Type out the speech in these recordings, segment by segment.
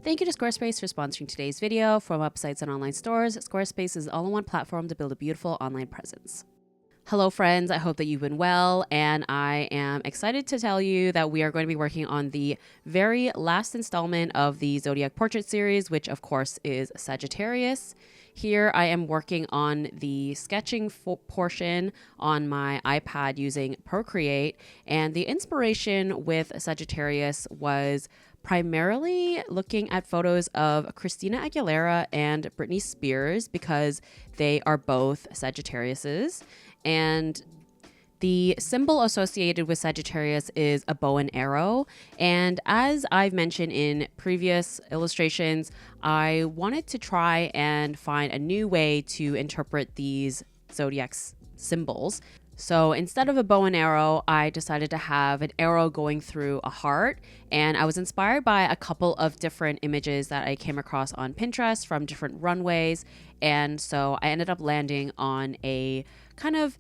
Thank you to Squarespace for sponsoring today's video. From websites and online stores, Squarespace is an all-in-one platform to build a beautiful online presence. Hello friends, I hope that you've been well, and I am excited to tell you that we are going to be working on the very last installment of the Zodiac portrait series, which of course is Sagittarius. Here I am working on the sketching portion on my iPad using Procreate, and the inspiration with Sagittarius was primarily looking at photos of Christina Aguilera and Britney Spears because they are both Sagittariuses. And the symbol associated with Sagittarius is a bow and arrow. And as I've mentioned in previous illustrations, I wanted to try and find a new way to interpret these Zodiac symbols. So instead of a bow and arrow, I decided to have an arrow going through a heart. And I was inspired by a couple of different images that I came across on Pinterest from different runways. And so I ended up landing on a kind of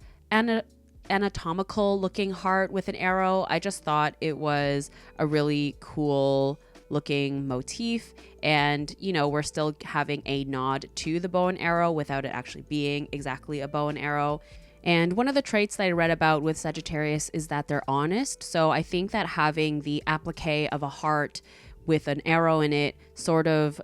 anatomical looking heart with an arrow. I just thought it was a really cool looking motif, and we're still having a nod to the bow and arrow without it actually being exactly a bow and arrow. And one of the traits that I read about with Sagittarius is that they're honest. So I think that having the applique of a heart with an arrow in it sort of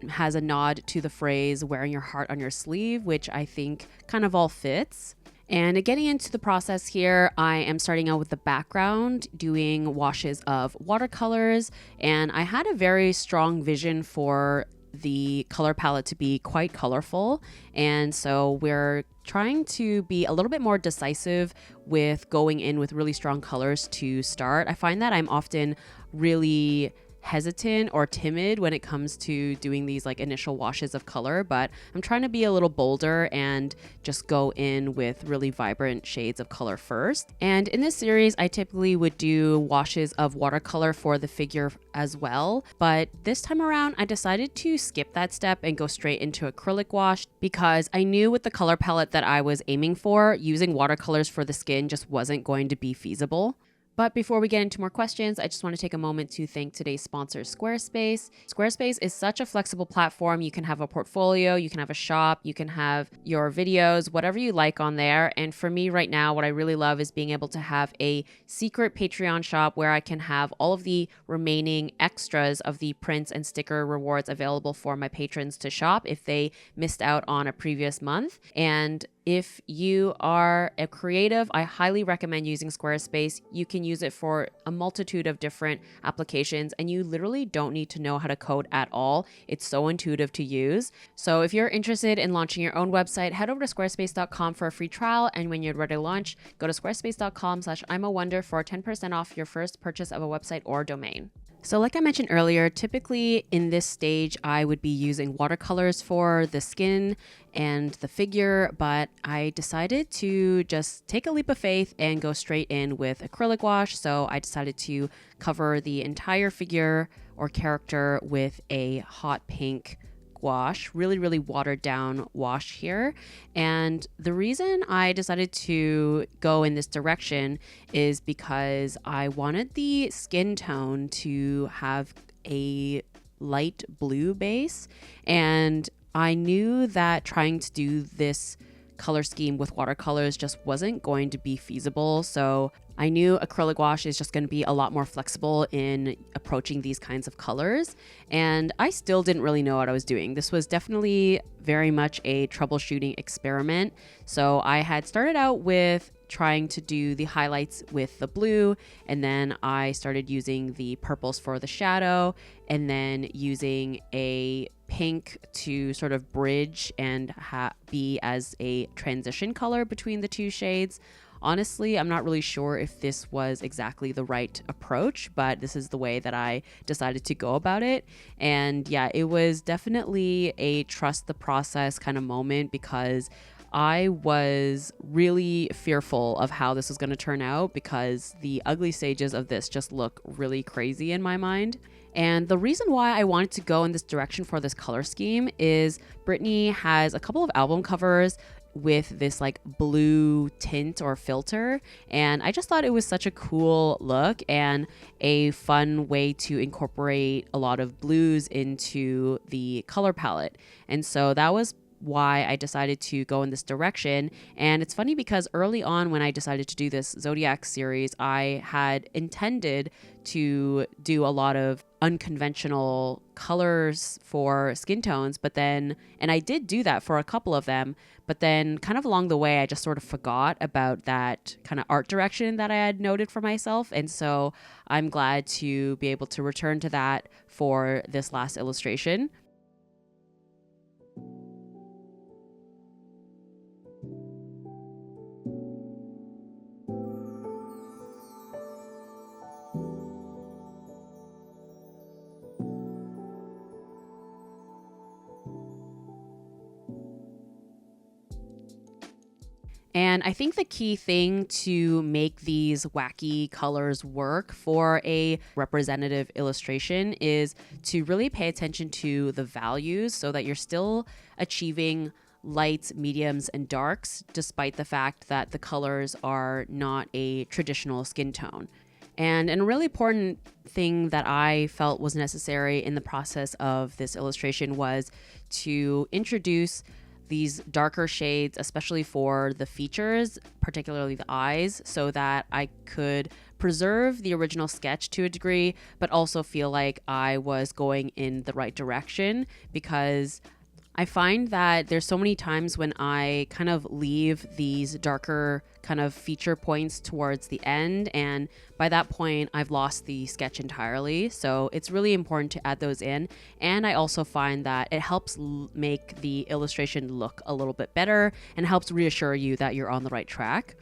has a nod to the phrase wearing your heart on your sleeve, which I think kind of all fits. And getting into the process here, I am starting out with the background, doing washes of watercolors, and I had a very strong vision for the color palette to be quite colorful. And so we're trying to be a little bit more decisive with going in with really strong colors to start. I find that I'm often really hesitant or timid when it comes to doing these initial washes of color, but I'm trying to be a little bolder and just go in with really vibrant shades of color first. And in this series, I typically would do washes of watercolor for the figure as well, but this time around I decided to skip that step and go straight into acrylic wash because I knew with the color palette that I was aiming for, using watercolors for the skin just wasn't going to be feasible. But before we get into more questions, I just want to take a moment to thank today's sponsor, Squarespace. Squarespace is such a flexible platform. You can have a portfolio, you can have a shop, you can have your videos, whatever you like on there. And for me right now, what I really love is being able to have a secret Patreon shop where I can have all of the remaining extras of the prints and sticker rewards available for my patrons to shop if they missed out on a previous month. And if you are a creative, I highly recommend using Squarespace. You can use it for a multitude of different applications, and you literally don't need to know how to code at all. It's so intuitive to use. So if you're interested in launching your own website, head over to squarespace.com for a free trial. And when you're ready to launch, go to squarespace.com/imawonder for 10% off your first purchase of a website or domain. So like I mentioned earlier, typically in this stage, I would be using watercolors for the skin and the figure, but I decided to just take a leap of faith and go straight in with acrylic wash. So I decided to cover the entire figure or character with a hot pink wash, really watered down wash here. And the reason I decided to go in this direction is because I wanted the skin tone to have a light blue base, and I knew that trying to do this color scheme with watercolors just wasn't going to be feasible. So I knew acrylic wash is just going to be a lot more flexible in approaching these kinds of colors. And I still didn't really know what I was doing. This was definitely very much a troubleshooting experiment. So I had started out with trying to do the highlights with the blue, and then I started using the purples for the shadow, and then using a pink to sort of bridge and be as a transition color between the two shades. Honestly, I'm not really sure if this was exactly the right approach, but this is the way that I decided to go about it. And yeah, it was definitely a trust the process kind of moment because I was really fearful of how this was going to turn out because the ugly stages of this just look really crazy in my mind. And the reason why I wanted to go in this direction for this color scheme is Britney has a couple of album covers with this like blue tint or filter, and I just thought it was such a cool look and a fun way to incorporate a lot of blues into the color palette. And so that was why I decided to go in this direction. And it's funny because early on when I decided to do this Zodiac series, I had intended to do a lot of unconventional colors for skin tones, and I did do that for a couple of them, but then kind of along the way, I just sort of forgot about that kind of art direction that I had noted for myself. And so I'm glad to be able to return to that for this last illustration. And I think the key thing to make these wacky colors work for a representative illustration is to really pay attention to the values so that you're still achieving lights, mediums, and darks, despite the fact that the colors are not a traditional skin tone. And a really important thing that I felt was necessary in the process of this illustration was to introduce these darker shades, especially for the features, particularly the eyes, so that I could preserve the original sketch to a degree, but also feel like I was going in the right direction, because I find that there's so many times when I kind of leave these darker kind of feature points towards the end, and by that point I've lost the sketch entirely. So it's really important to add those in, and I also find that it helps make the illustration look a little bit better and helps reassure you that you're on the right track.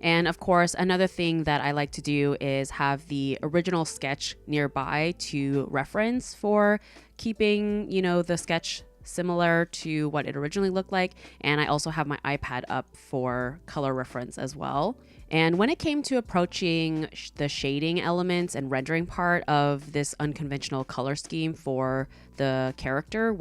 And of course, another thing that I like to do is have the original sketch nearby to reference for keeping, the sketch similar to what it originally looked like. And I also have my iPad up for color reference as well. And when it came to approaching the shading elements and rendering part of this unconventional color scheme for the character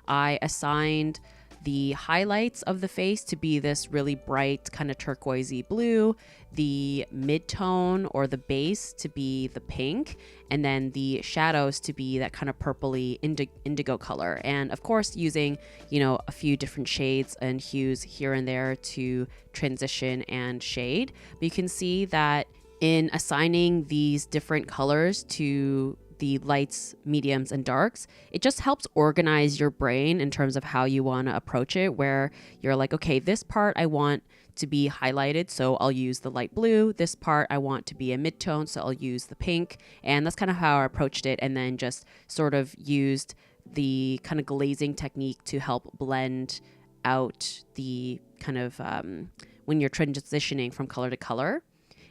I assigned the highlights of the face to be this really bright kind of turquoisey blue, the mid-tone or the base to be the pink, and then the shadows to be that kind of purpley indigo color. And of course, using, a few different shades and hues here and there to transition and shade. But you can see that in assigning these different colors to the lights, mediums, and darks, it just helps organize your brain in terms of how you want to approach it, where you're like, okay, this part I want to be highlighted, so I'll use the light blue. This part I want to be a mid-tone, so I'll use the pink. And that's kind of how I approached it, and then just sort of used the kind of glazing technique to help blend out the kind of when you're transitioning from color to color.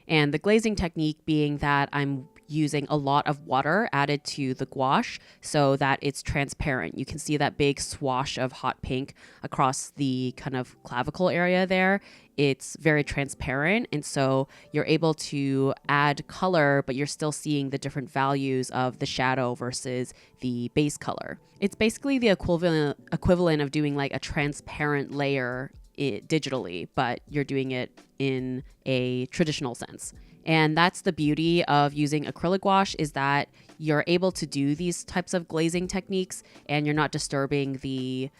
And the glazing technique being that I'm using a lot of water added to the gouache so that it's transparent. You can see that big swash of hot pink across the kind of clavicle area there. It's very transparent, and so you're able to add color, but you're still seeing the different values of the shadow versus the base color. It's basically the equivalent of doing like a transparent layer digitally, but you're doing it in a traditional sense. And that's the beauty of using acrylic gouache, is that you're able to do these types of glazing techniques and you're not disturbing the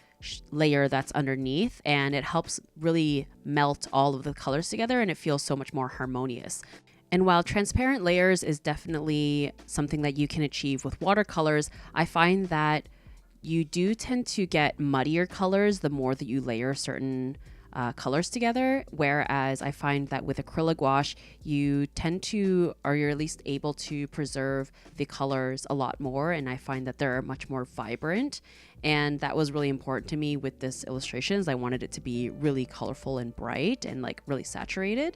layer that's underneath, and it helps really melt all of the colors together and it feels so much more harmonious. And while transparent layers is definitely something that you can achieve with watercolors, I find that you do tend to get muddier colors the more that you layer certain colors together, whereas I find that with acrylic gouache you tend to, or you're at least able to, preserve the colors a lot more, and I find that they're much more vibrant. And that was really important to me with this illustrations. I wanted it to be really colorful and bright and like really saturated.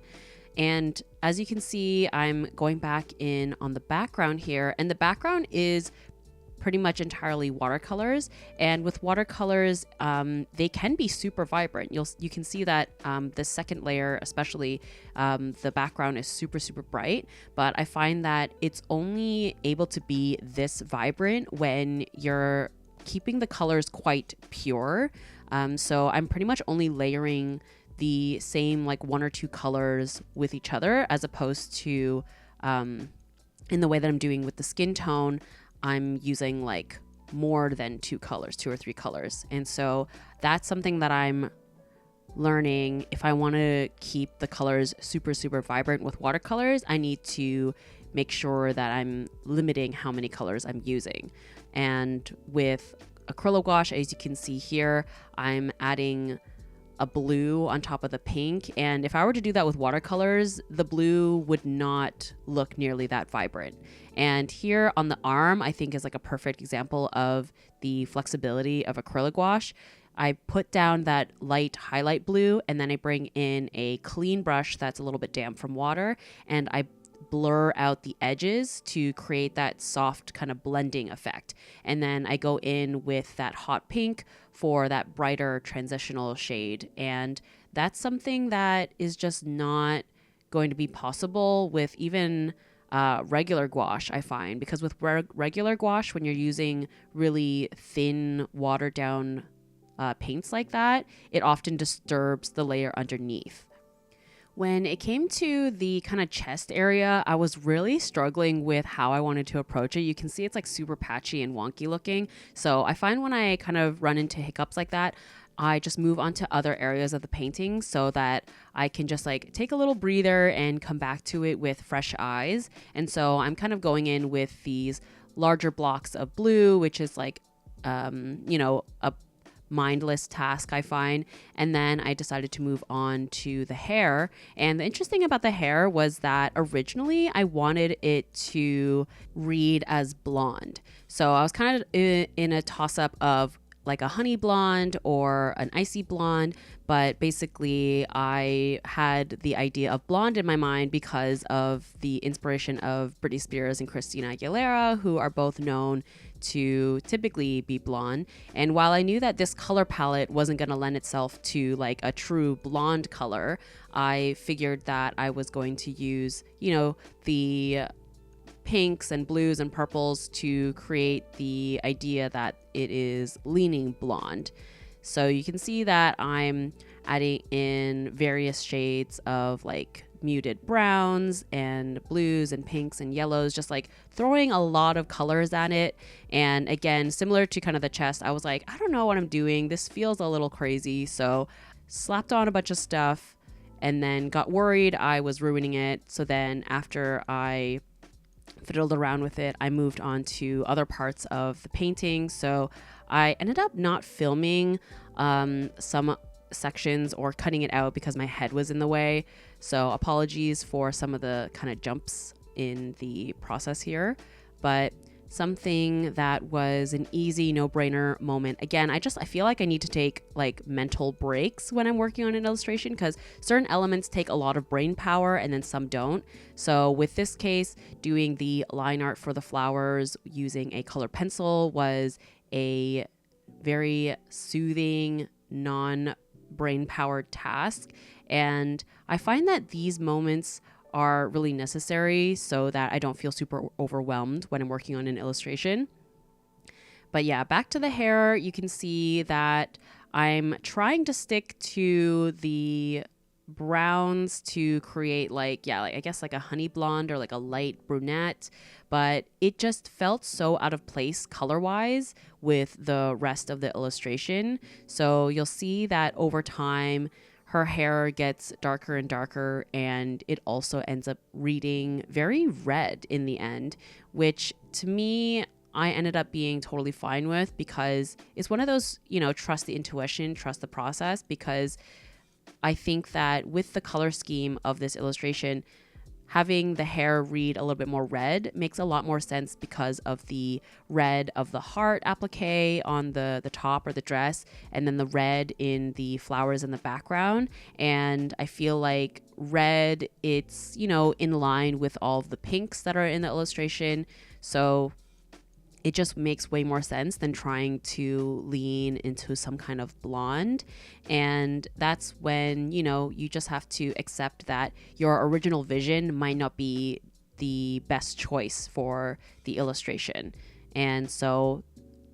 And as you can see, I'm going back in on the background here, and the background is pretty much entirely watercolors. And with watercolors, they can be super vibrant. You can see that the second layer, especially, the background is super, super bright. But I find that it's only able to be this vibrant when you're keeping the colors quite pure. So I'm pretty much only layering the same like 1 or 2 colors with each other, as opposed to in the way that I'm doing with the skin tone, I'm using like more than 2 colors, 2 or 3 colors. And so that's something that I'm learning. If I want to keep the colors super, super vibrant with watercolors, I need to make sure that I'm limiting how many colors I'm using. And with acrylic gouache, as you can see here, I'm adding a blue on top of the pink. And if I were to do that with watercolors, the blue would not look nearly that vibrant. And here on the arm, I think is like a perfect example of the flexibility of acrylic gouache. I put down that light highlight blue, and then I bring in a clean brush that's a little bit damp from water, and I blur out the edges to create that soft kind of blending effect. And then I go in with that hot pink for that brighter transitional shade. And that's something that is just not going to be possible with even regular gouache, I find, because with regular gouache, when you're using really thin, watered down paints like that, it often disturbs the layer underneath. When it came to the kind of chest area, I was really struggling with how I wanted to approach it. You can see it's like super patchy and wonky looking. So I find when I kind of run into hiccups like that, I just move on to other areas of the painting so that I can just like take a little breather and come back to it with fresh eyes. And so I'm kind of going in with these larger blocks of blue, which is like, a mindless task, I find. And then I decided to move on to the hair. And the interesting about the hair was that originally I wanted it to read as blonde. So I was kind of in a toss-up of like a honey blonde or an icy blonde, but basically I had the idea of blonde in my mind because of the inspiration of Britney Spears and Christina Aguilera, who are both known to typically be blonde. And while I knew that this color palette wasn't going to lend itself to like a true blonde color, I figured that I was going to use, the pinks and blues and purples to create the idea that it is leaning blonde. So you can see that I'm adding in various shades of like muted browns and blues and pinks and yellows, just like throwing a lot of colors at it. And again, similar to kind of the chest, I was like, I don't know what I'm doing. This feels a little crazy. So slapped on a bunch of stuff and then got worried I was ruining it. So then after I fiddled around with it, I moved on to other parts of the painting. So I ended up not filming some sections or cutting it out because my head was in the way. So apologies for some of the kind of jumps in the process here, but something that was an easy no-brainer moment. Again, I feel like I need to take like mental breaks when I'm working on an illustration because certain elements take a lot of brain power and then some don't. So with this case, doing the line art for the flowers using a colored pencil was a very soothing, non-brain powered task. And I find that these moments are really necessary so that I don't feel super overwhelmed when I'm working on an illustration. But yeah, back to the hair, you can see that I'm trying to stick to the browns to create I guess like a honey blonde or like a light brunette, but it just felt so out of place color-wise with the rest of the illustration. So you'll see that over time, her hair gets darker and darker, and it also ends up reading very red in the end, which to me, I ended up being totally fine with because it's one of those, trust the intuition, trust the process, because I think that with the color scheme of this illustration, having the hair read a little bit more red makes a lot more sense because of the red of the heart applique on the top or the dress, and then the red in the flowers in the background. And I feel like red, it's, in line with all of the pinks that are in the illustration. So it just makes way more sense than trying to lean into some kind of blonde. And that's when, you just have to accept that your original vision might not be the best choice for the illustration. And so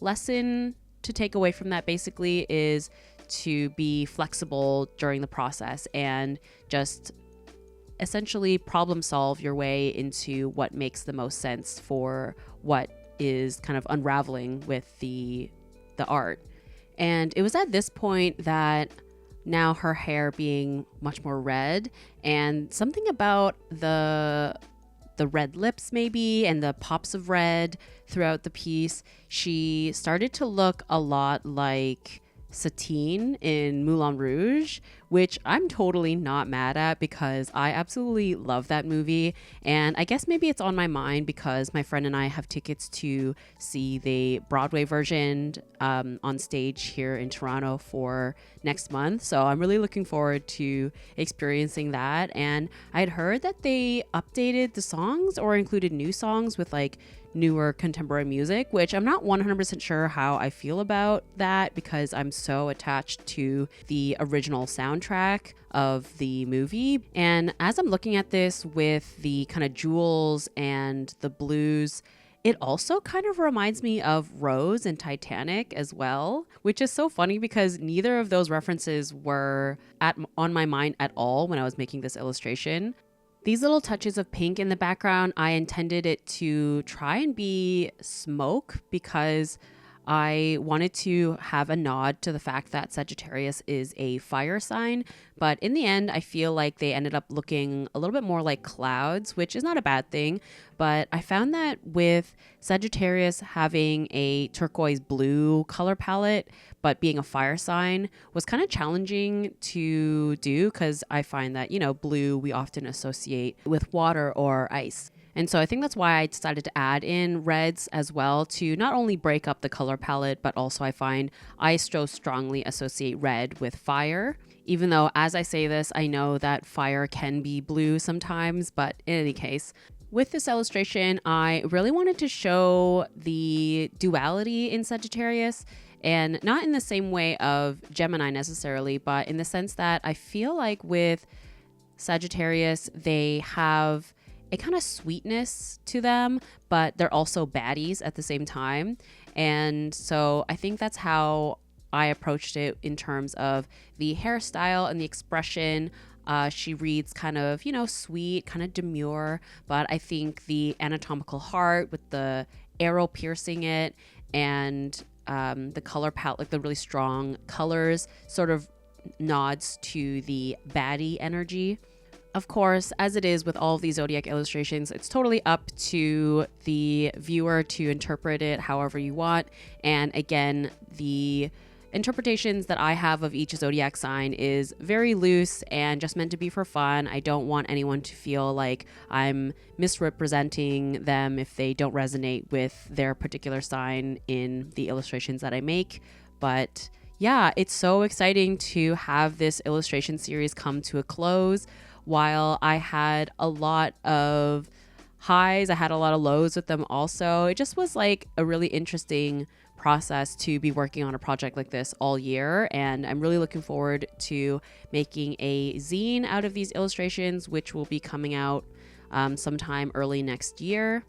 lesson to take away from that basically is to be flexible during the process and just essentially problem solve your way into what makes the most sense for what is kind of unraveling with the art. And it was at this point that now her hair being much more red, and something about the red lips maybe and the pops of red throughout the piece, she started to look a lot like Satine in Moulin Rouge, which I'm totally not mad at because I absolutely love that movie. And I guess maybe it's on my mind because my friend and I have tickets to see the Broadway version on stage here in Toronto for next month. So I'm really looking forward to experiencing that. And I had heard that they updated the songs or included new songs with like newer contemporary music, which I'm not 100% sure how I feel about that because I'm so attached to the original soundtrack of the movie. And as I'm looking at this with the kind of jewels and the blues, it also kind of reminds me of Rose and Titanic as well, which is so funny because neither of those references were on my mind at all when I was making this illustration. These little touches of pink in the background, I intended it to try and be smoke because I wanted to have a nod to the fact that Sagittarius is a fire sign. But in the end, I feel like they ended up looking a little bit more like clouds, which is not a bad thing. But I found that with Sagittarius having a turquoise blue color palette, but being a fire sign was kind of challenging to do because I find that, blue we often associate with water or ice. And so I think that's why I decided to add in reds as well to not only break up the color palette, but also I find I so strongly associate red with fire. Even though as I say this, I know that fire can be blue sometimes, but in any case, with this illustration, I really wanted to show the duality in Sagittarius, and not in the same way of Gemini necessarily, but in the sense that I feel like with Sagittarius, they have a kind of sweetness to them, but they're also baddies at the same time. And so I think that's how I approached it in terms of the hairstyle and the expression. She reads kind of, sweet, kind of demure, but I think the anatomical heart with the arrow piercing it and the color palette, like the really strong colors, sort of nods to the baddie energy. Of course, as it is with all of these Zodiac illustrations, it's totally up to the viewer to interpret it however you want. And again, the interpretations that I have of each Zodiac sign is very loose and just meant to be for fun. I don't want anyone to feel like I'm misrepresenting them if they don't resonate with their particular sign in the illustrations that I make. But yeah, it's so exciting to have this illustration series come to a close. While I had a lot of highs, I had a lot of lows with them also. It just was like a really interesting process to be working on a project like this all year, and I'm really looking forward to making a zine out of these illustrations, which will be coming out sometime early next year.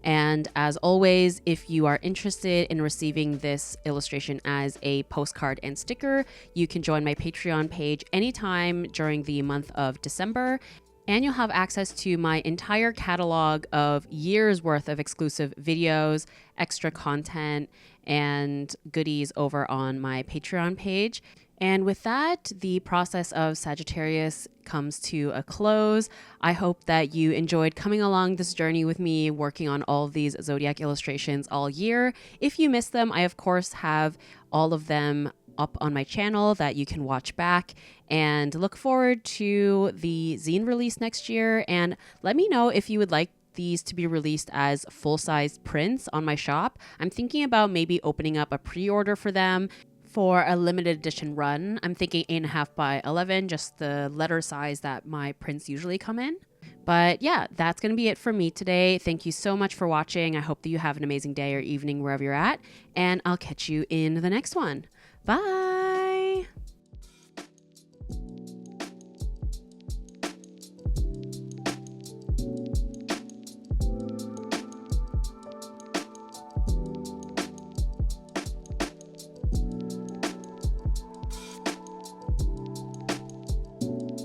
And as always, if you are interested in receiving this illustration as a postcard and sticker, you can join my Patreon page anytime during the month of December. And you'll have access to my entire catalog of years worth of exclusive videos, extra content, and goodies over on my Patreon page. And with that, the process of Sagittarius comes to a close. I hope that you enjoyed coming along this journey with me, working on all of these Zodiac illustrations all year. If you missed them, I of course have all of them up on my channel that you can watch back, and look forward to the zine release next year. And let me know if you would like these to be released as full-size prints on my shop. I'm thinking about maybe opening up a pre-order for them for a limited edition run. I'm thinking 8.5 by 11, just the letter size that my prints usually come in. But yeah, that's going to be it for me today. Thank you so much for watching. I hope that you have an amazing day or evening wherever you're at, and I'll catch you in the next one. Bye!